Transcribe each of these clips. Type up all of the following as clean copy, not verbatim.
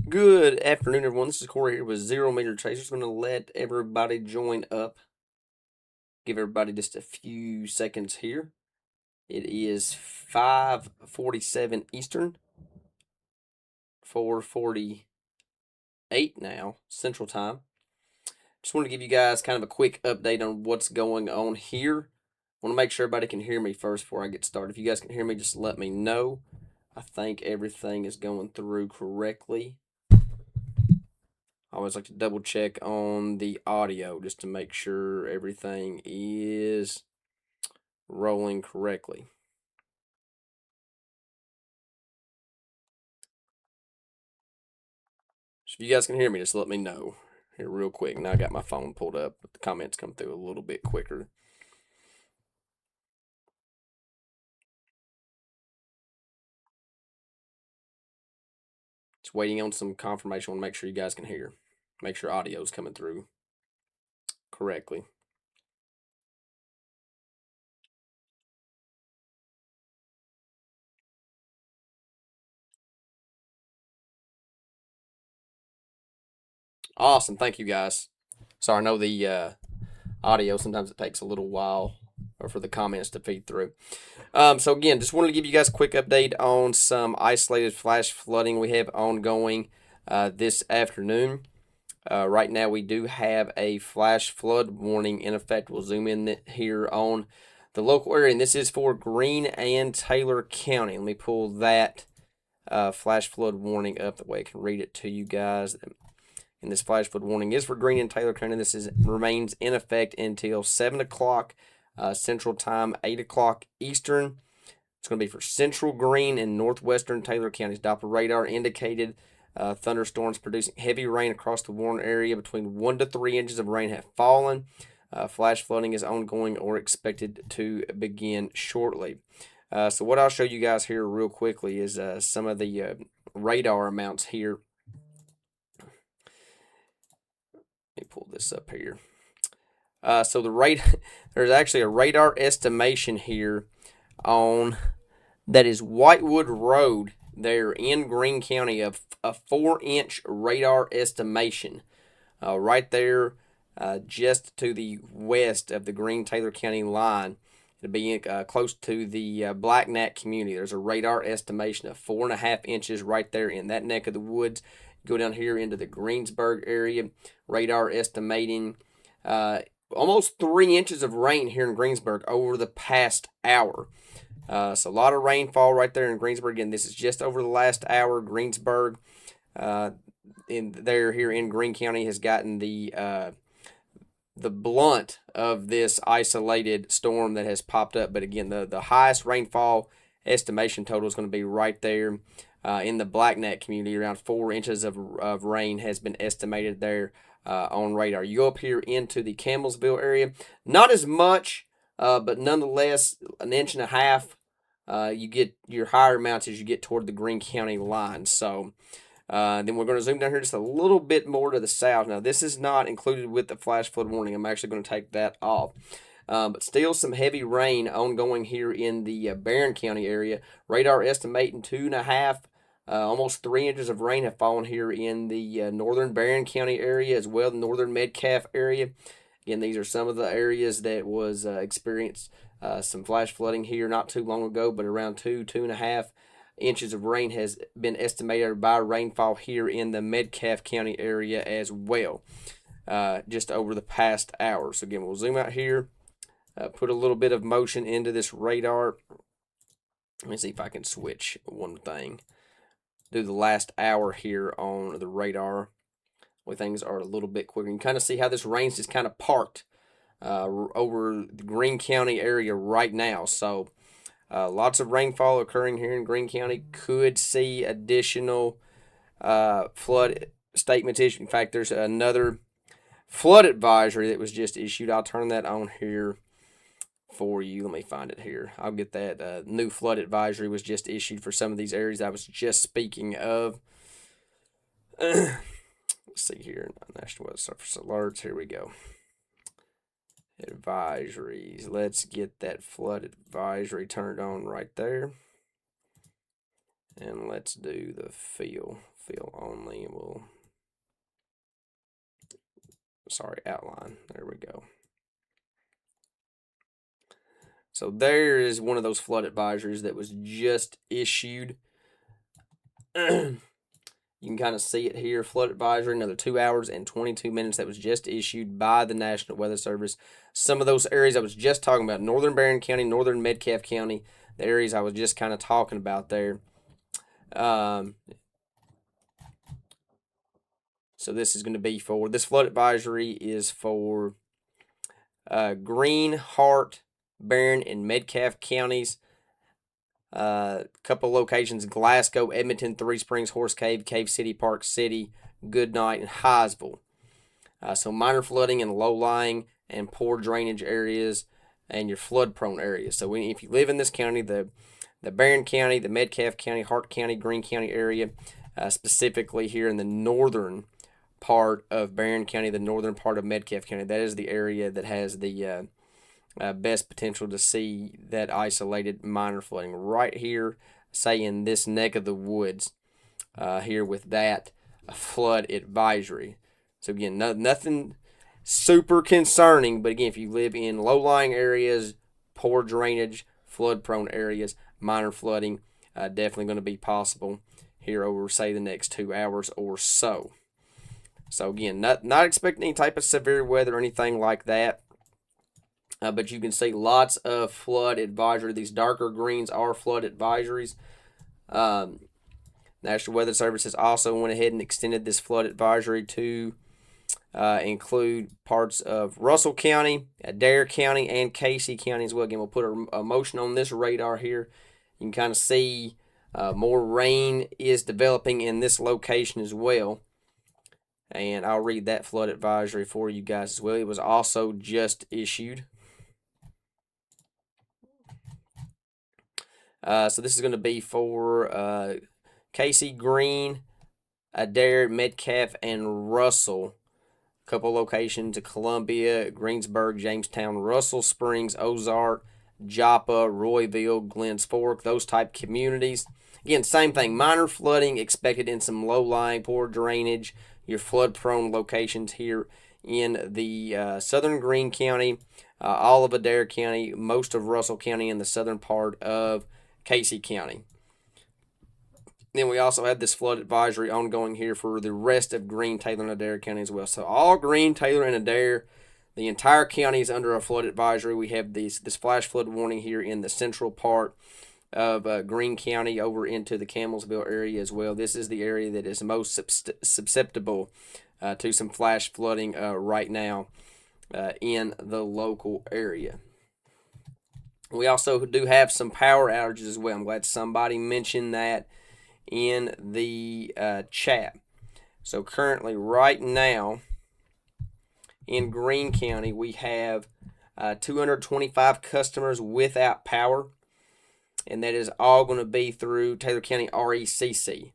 Good afternoon, everyone. This is Corey here with 0 Meter Chasers. Going to let everybody join up. Give everybody just a few seconds here. It is 5:47 Eastern, 4:48 now Central Time. Just want to give you guys kind of a quick update on what's going on here. I want to make sure everybody can hear me first before I get started. If you guys can hear me, just let me know. I think everything is going through correctly. I always like to double check on the audio just to make sure everything is rolling correctly. So if you guys can hear me, just let me know here real quick. Now I got my phone pulled up, but the comments come through a little bit quicker. Just waiting on some confirmation. I want to make sure you guys can hear. Make sure audio is coming through correctly. Awesome. Thank you guys. Sorry, I know the audio, sometimes it takes a little while or for the comments to feed through. So again, just wanted to give you guys a quick update on some isolated flash flooding we have ongoing this afternoon. Right now we do have a flash flood warning in effect. We'll zoom in here on the local area, and this is for Greene and Taylor County. Let me pull that flash flood warning up that way I can read it to you guys. And this flash flood warning is for Greene and Taylor County. This remains in effect until 7 o'clock Central Time, 8 o'clock Eastern. It's going to be for central Greene and northwestern Taylor counties. Doppler radar indicated thunderstorms producing heavy rain across the warned area. Between 1 to 3 inches of rain have fallen. Flash flooding is ongoing or expected to begin shortly. So what I'll show you guys here real quickly is some of the radar amounts here. Let me pull this up here. So there's actually a radar estimation here on that is Whitewood Road there in Greene County of a 4-inch radar estimation right there just to the west of the Greene-Taylor County line. It'll be close to the Black Gnat community. There's a radar estimation of 4.5 inches right there in that neck of the woods. Go down here into the Greensburg area. Radar estimating almost 3 inches of rain here in Greensburg over the past hour. So a lot of rainfall right there in Greensburg. Again, this is just over the last hour. Greensburg, here in Greene County, has gotten the blunt of this isolated storm that has popped up. But again, the highest rainfall estimation total is going to be right there in the Black Gnat community. Around 4 inches of rain has been estimated there on radar. You go up here into the Campbellsville area, not as much, but nonetheless, 1.5 inches. You get your higher amounts as you get toward the Greene County line. So then we're going to zoom down here just a little bit more to the south. Now, this is not included with the flash flood warning. I'm actually going to take that off. But still some heavy rain ongoing here in the Barron County area. Radar estimating 2.5, almost 3 inches of rain have fallen here in the northern Barron County area as well, the northern Metcalf area. Again, these are some of the areas that was experienced some flash flooding here not too long ago, but around 2.5 inches of rain has been estimated by rainfall here in the Metcalf County area as well, just over the past hour. So again, we'll zoom out here, put a little bit of motion into this radar. Let me see if I can switch one thing. Do the last hour here on the radar where things are a little bit quicker. You can kind of see how this rain's just kind of parked over the Greene County area right now. So lots of rainfall occurring here in Greene County. Could see additional flood statements issued. In fact, there's another flood advisory that was just issued. I'll turn that on here for you. Let me find it here. I'll get that. New flood advisory was just issued for some of these areas I was just speaking of. Let's see here. National Weather Service alerts. Here we go. Advisories. Let's get that flood advisory turned on right there. And let's do the fill only. Outline. There we go. So there is one of those flood advisories that was just issued. You can kind of see it here. Flood advisory, another 2 hours and 22 minutes that was just issued by the National Weather Service. Some of those areas I was just talking about, northern Barron County, northern Metcalfe County, the areas I was just kind of talking about there. So this is going to be for, this flood advisory is for Green, Hart, Barron, and Metcalfe counties. Couple locations: Glasgow, Edmonton, Three Springs, Horse Cave, Cave City, Park City, Goodnight, and Highsville. So minor flooding in low-lying and poor drainage areas and your flood-prone areas. So if you live in this county, the Barron County, the Metcalfe County, Hart County, Greene County area, specifically here in the northern part of Barron County, the northern part of Metcalfe County, that is the area that has the best potential to see that isolated minor flooding right here, say in this neck of the woods here with that flood advisory. So again, nothing super concerning, but again, if you live in low-lying areas, poor drainage, flood-prone areas, minor flooding definitely going to be possible here over, say, the next 2 hours or so. So again, not expecting any type of severe weather or anything like that. But you can see lots of flood advisory. These darker greens are flood advisories. National Weather Service has also went ahead and extended this flood advisory to include parts of Russell County, Adair County, and Casey County as well. Again, we'll put a motion on this radar here. You can kind of see more rain is developing in this location as well. And I'll read that flood advisory for you guys as well. It was also just issued. So this is going to be for Casey, Greene, Adair, Metcalfe, and Russell. A couple locations: Columbia, Greensburg, Jamestown, Russell Springs, Ozark, Joppa, Royville, Glens Fork, those type communities. Again, same thing. Minor flooding expected in some low-lying, poor drainage, your flood-prone locations here in the southern Greene County, all of Adair County, most of Russell County, and the southern part of Casey County. Then we also have this flood advisory ongoing here for the rest of Greene, Taylor, and Adair County as well. So all Greene, Taylor, and Adair, the entire county is under a flood advisory. We have this flash flood warning here in the central part of Greene County over into the Campbellsville area as well. This is the area that is most susceptible to some flash flooding right now in the local area. We also do have some power outages as well. I'm glad somebody mentioned that in the chat. So currently, right now, in Greene County, we have 225 customers without power, and that is all going to be through Taylor County RECC.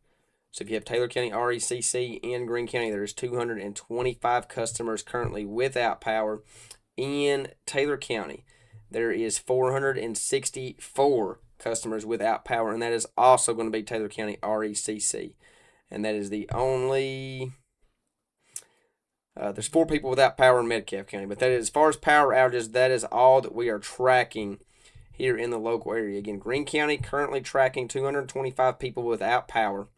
So if you have Taylor County RECC in Greene County, there's 225 customers currently without power. In Taylor County, there is 464 customers without power, and that is also going to be Taylor County RECC. And that is the only... there's 4 people without power in Metcalfe County, but that is, as far as power outages, that is all that we are tracking here in the local area. Again, Greene County currently tracking 225 people without power,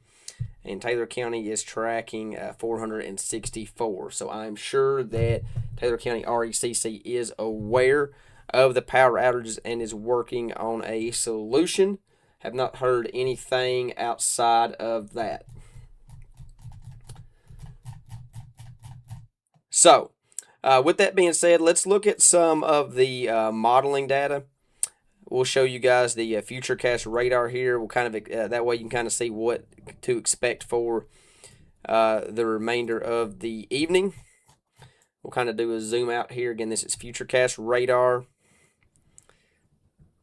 and Taylor County is tracking 464. So I'm sure that Taylor County RECC is aware of the power outages and is working on a solution. Have not heard anything outside of that. So, with that being said, let's look at some of the modeling data. We'll show you guys the Futurecast radar here. We'll kind of that way you can kind of see what to expect for the remainder of the evening. We'll kind of do a zoom out here. Again, this is Futurecast radar.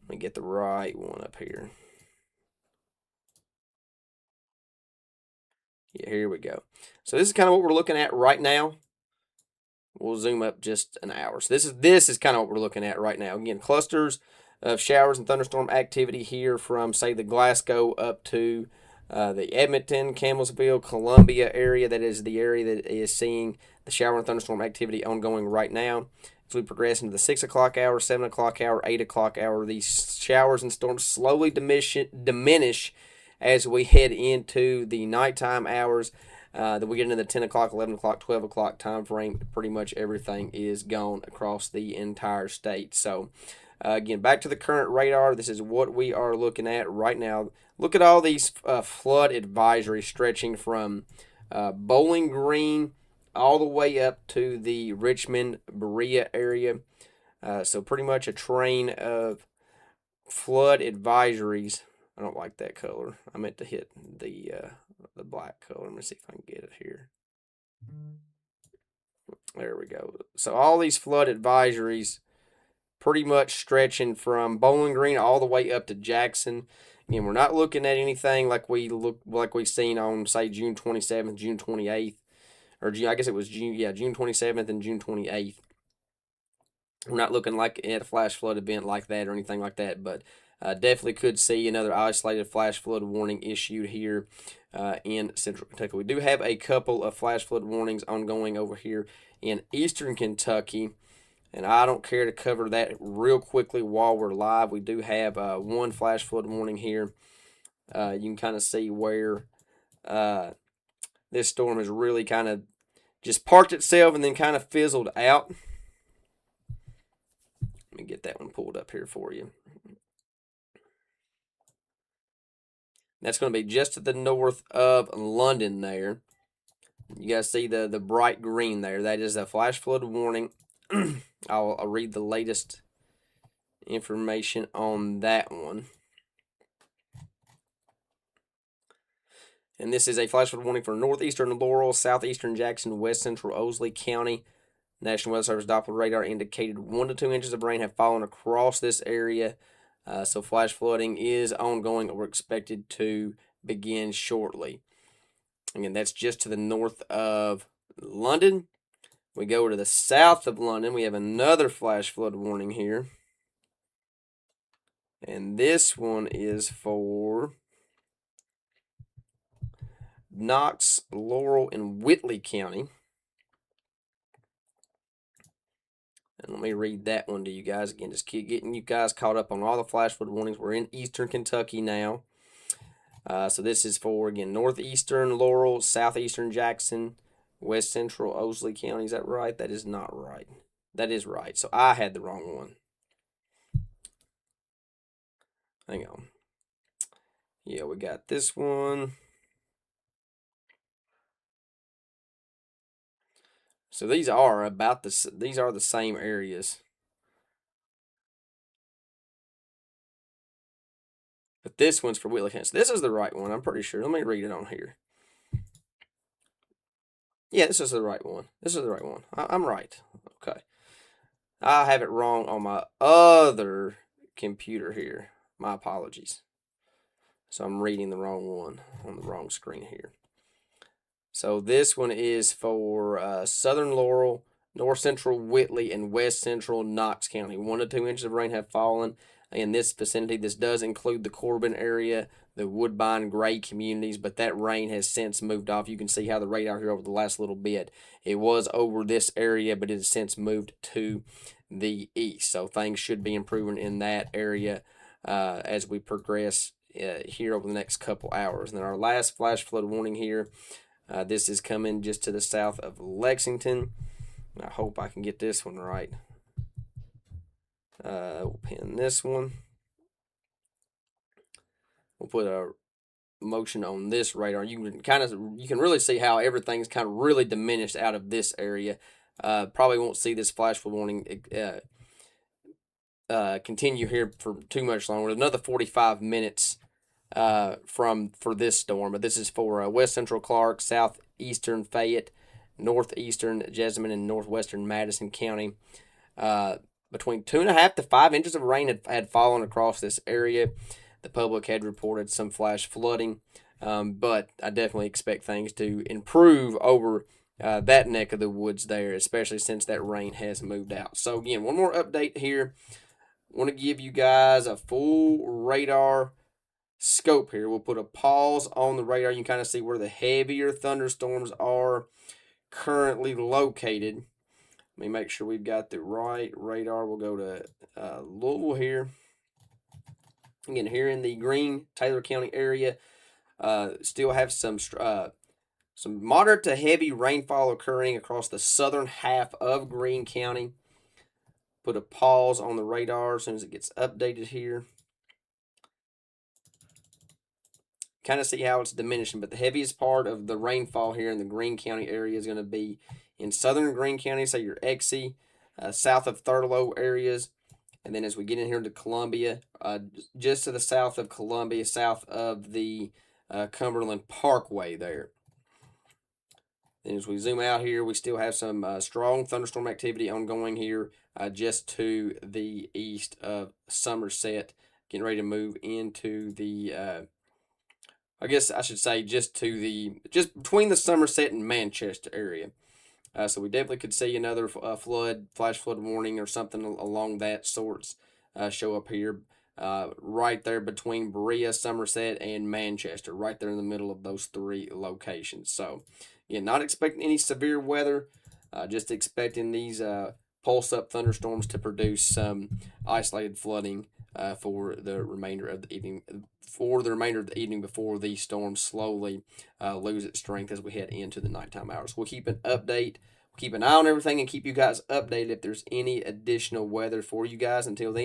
Let me get the right one up here. Yeah, here we go. So this is kind of what we're looking at right now. We'll zoom up just an hour. So this is kind of what we're looking at right now. Again, clusters of showers and thunderstorm activity here from, say, the Glasgow up to The Edmonton, Campbellsville, Columbia area, that is the area that is seeing the shower and thunderstorm activity ongoing right now. As we progress into the 6 o'clock hour, 7 o'clock hour, 8 o'clock hour, these showers and storms slowly diminish as we head into the nighttime hours. That we get into the 10 o'clock, 11 o'clock, 12 o'clock time frame. Pretty much everything is gone across the entire state. So, again, back to the current radar. This is what we are looking at right now. Look at all these flood advisories stretching from Bowling Green all the way up to the Richmond, Berea area. So pretty much a train of flood advisories. I don't like that color. I meant to hit the black color. Let me see if I can get it here. There we go. So all these flood advisories pretty much stretching from Bowling Green all the way up to Jackson. Again, we're not looking at anything like we've seen on, say, June 27th, June 28th, or I guess it was June 27th and June 28th. We're not looking like at a flash flood event like that or anything like that, but definitely could see another isolated flash flood warning issued here in Central Kentucky. We do have a couple of flash flood warnings ongoing over here in Eastern Kentucky, and I don't care to cover that real quickly while we're live. We do have one flash flood warning here. You can kind of see where this storm has really kind of just parked itself and then kind of fizzled out. Let me get that one pulled up here for you. That's going to be just to the north of London there. You guys see the bright green there. That is a flash flood warning. I'll read the latest information on that one. And this is a flash flood warning for northeastern Laurel, southeastern Jackson, west central Owsley County. National Weather Service Doppler radar indicated 1 to 2 inches of rain have fallen across this area. So flash flooding is ongoing or expected to begin shortly. Again, that's just to the north of London. We go to the south of London. We have another flash flood warning here. And this one is for Knox, Laurel, and Whitley County. And let me read that one to you guys. Again, just keep getting you guys caught up on all the flash flood warnings. We're in Eastern Kentucky now. So this is for, again, northeastern Laurel, southeastern Jackson, west central Owsley County. Is that right? That is not right. That is right. So I had the wrong one. Hang on. Yeah, we got this one. So these are the same areas. But this one's for Whitley County. So this is the right one, I'm pretty sure. Let me read it on here. Yeah, this is the right one. This is the right one. I'm right. Okay. I have it wrong on my other computer here. My apologies. So I'm reading the wrong one on the wrong screen here. So this one is for southern Laurel, north central Whitley, and west central Knox County. 1 to 2 inches of rain have fallen in this vicinity. This does include the Corbin area, the Woodbine, Gray communities, but that rain has since moved off. You can see how the radar here over the last little bit. It was over this area, but it has since moved to the east. So things should be improving in that area as we progress here over the next couple hours. And then our last flash flood warning here. This is coming just to the south of Lexington. I hope I can get this one right. We'll pin this one. We'll put a motion on this radar. You can really see how everything's kind of really diminished out of this area. Probably won't see this flash flood warning continue here for too much longer. Another 45 minutes for this storm, but this is for west central Clark, southeastern Fayette, northeastern Jessamine, and northwestern Madison County. Between 2.5 to 5 inches of rain had fallen across this area. The public had reported some flash flooding, but I definitely expect things to improve over that neck of the woods there, especially since that rain has moved out. So again, one more update here. I want to give you guys a full radar scope here. We'll put a pause on the radar. You can kind of see where the heavier thunderstorms are currently located. Let me make sure we've got the right radar. We'll go to Louisville here. Again, here in the Greene, Taylor County area, still have some moderate to heavy rainfall occurring across the southern half of Greene County. Put a pause on the radar as soon as it gets updated here. Kind of see how it's diminishing, but the heaviest part of the rainfall here in the Greene County area is going to be in southern Greene County, so your Exie, south of Thurlow areas. And then as we get in here to Columbia, just to the south of Columbia, south of the Cumberland Parkway there. And as we zoom out here, we still have some strong thunderstorm activity ongoing here just to the east of Somerset, getting ready to move into the, I guess I should say just between the Somerset and Manchester area. So we definitely could see another flash flood warning or something along that sorts show up here, right there between Berea, Somerset, and Manchester, right there in the middle of those three locations. So, yeah, not expecting any severe weather, just expecting these pulse up thunderstorms to produce some isolated flooding for the remainder of the evening. Before the storm slowly lose its strength as we head into the nighttime hours. We'll keep an update. We'll keep an eye on everything and keep you guys updated if there's any additional weather for you guys. Until then.